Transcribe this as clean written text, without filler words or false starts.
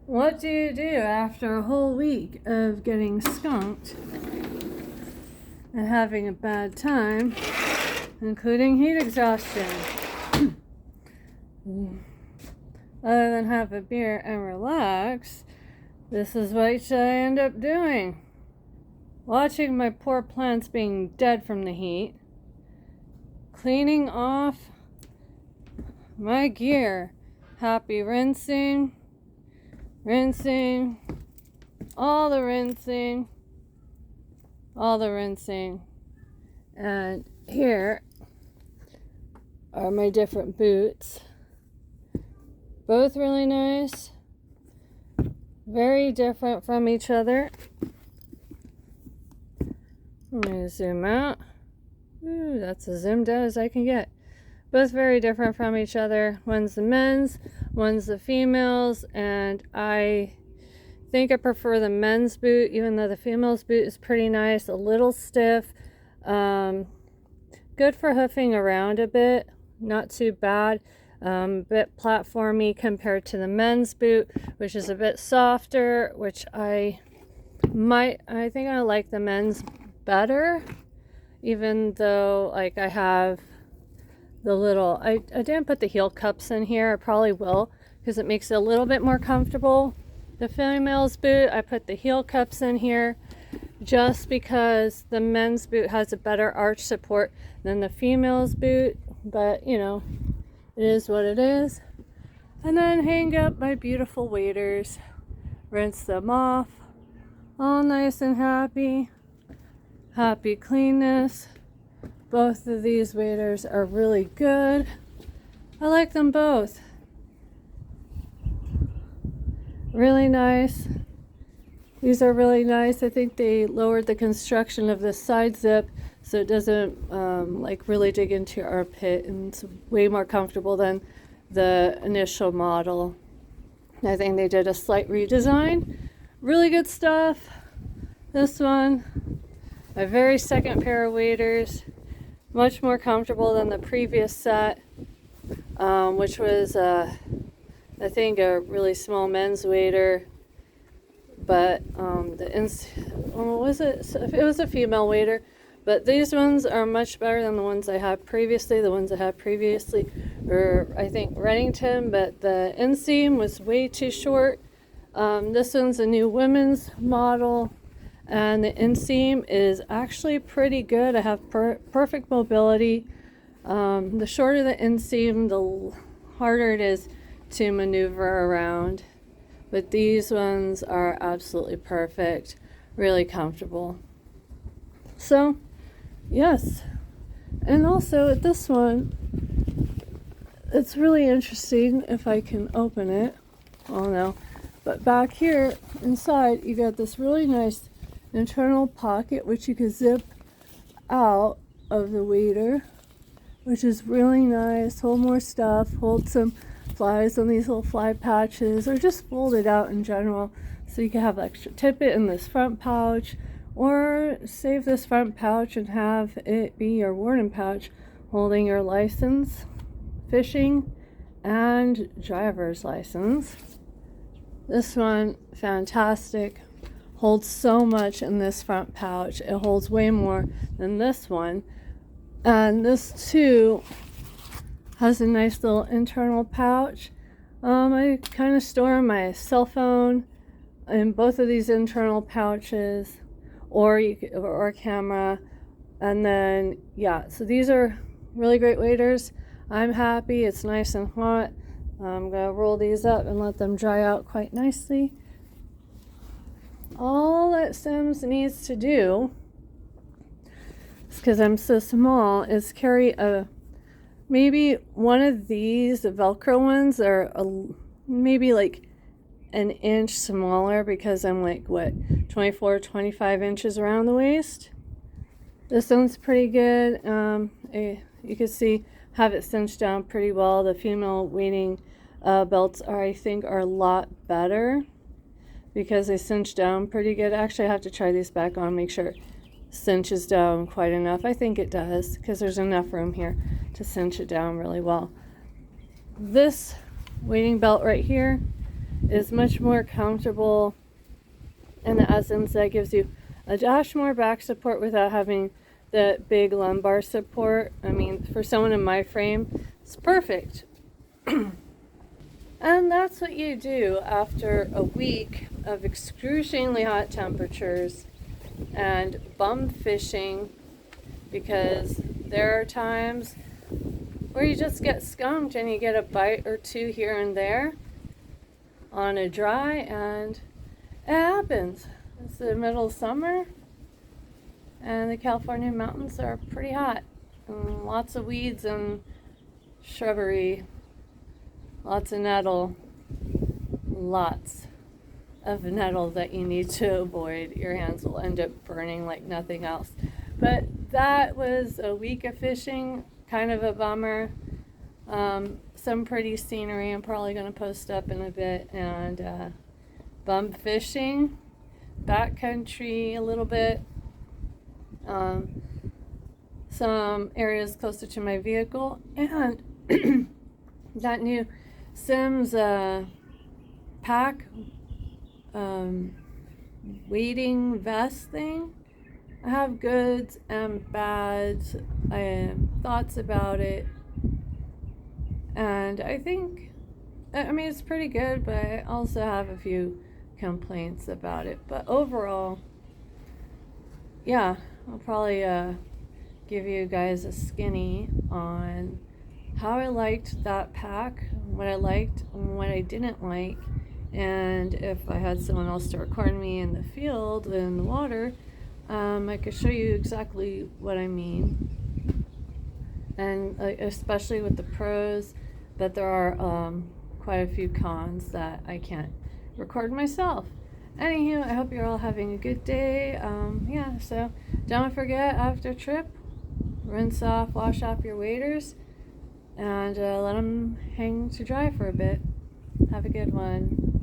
What do you do after a whole week of getting skunked and having a bad time, including heat exhaustion? Other than have a beer and relax, this is what I end up doing. Watching my poor plants being dead from the heat, cleaning off my gear, happy rinsing, all the rinsing. And here are my different boots. Both really nice, very different from each other. Let me zoom out. Ooh, that's as zoomed out as I can get. Both very different from each other. One's the men's, one's the females, and I think I prefer the men's boot, even though the female's boot is pretty nice, a little stiff, good for hoofing around a bit, not too bad, bit platformy compared to the men's boot, which is a bit softer, which I think I like the men's better, even though like I have the little, I didn't put the heel cups in here. I probably will because it makes it a little bit more comfortable. The female's boot, I put the heel cups in here just because the men's boot has a better arch support than the female's boot, but you know, it is what it is. And then hang up my beautiful waders, rinse them off, all nice and happy cleanness. Both of these waders are really good. I like them both. Really nice. These are really nice. I think they lowered the construction of the side zip so it doesn't like really dig into your armpit, and it's way more comfortable than the initial model. I think they did a slight redesign. Really good stuff. This one, my very second pair of waders. Much more comfortable than the previous set, which was, I think, a really small men's wader. But it was a female wader. But these ones are much better than the ones I had previously. The ones I had previously were, I think, Redington, but the inseam was way too short. This one's a new women's model. And the inseam is actually pretty good. I have perfect mobility. The shorter the inseam, the harder it is to maneuver around. But these ones are absolutely perfect, really comfortable. So, yes. And also this one, it's really interesting if I can open it. Oh no. But back here inside, you got this really nice internal pocket which you can zip out of the wader, which is really nice. Hold more stuff, hold some flies on these little fly patches, or just fold it out in general so you can have extra tippet in this front pouch, or save this front pouch and have it be your warden pouch holding your license, fishing, and driver's license. This one, fantastic. Holds so much in this front pouch. It holds way more than this one. And this too has a nice little internal pouch. I kind of store my cell phone in both of these internal pouches, or a camera. And then so these are really great waders. I'm happy. It's nice and hot. I'm gonna roll these up and let them dry out quite nicely. All that Sims needs to do, because I'm so small, is carry maybe one of these Velcro ones are maybe like an inch smaller, because I'm like 24, 25 inches around the waist. This one's pretty good. You can see have it cinched down pretty well. The female wading belts are a lot better, because they cinch down pretty good. Actually, I have to try these back on, make sure it cinches down quite enough. I think it does, because there's enough room here to cinch it down really well. This wading belt right here is much more comfortable in the essence that gives you a dash more back support without having the big lumbar support. I mean, for someone in my frame, it's perfect. And that's what you do after a week of excruciatingly hot temperatures and bum fishing, because there are times where you just get skunked and you get a bite or two here and there on a dry, and it happens. It's the middle of summer and the California mountains are pretty hot. And lots of weeds and shrubbery, lots of nettle, lots of nettle that you need to avoid. Your hands will end up burning like nothing else. But that was a week of fishing, kind of a bummer. Some pretty scenery I'm probably going to post up in a bit, and bum fishing, backcountry a little bit, some areas closer to my vehicle, and that new Simms pack wading vest thing. I have goods and bads. I have thoughts about it, and I think, I mean, it's pretty good, but I also have a few complaints about it. But overall, yeah, I'll probably give you guys a skinny on how I liked that pack, what I liked and what I didn't like, and if I had someone else to record me in the field, in the water, I could show you exactly what I mean, and especially with the pros, but there are quite a few cons that I can't record myself. Anywho, I hope you're all having a good day. Yeah, so don't forget, after trip, rinse off, wash off your waders, and let them hang to dry for a bit. Have a good one.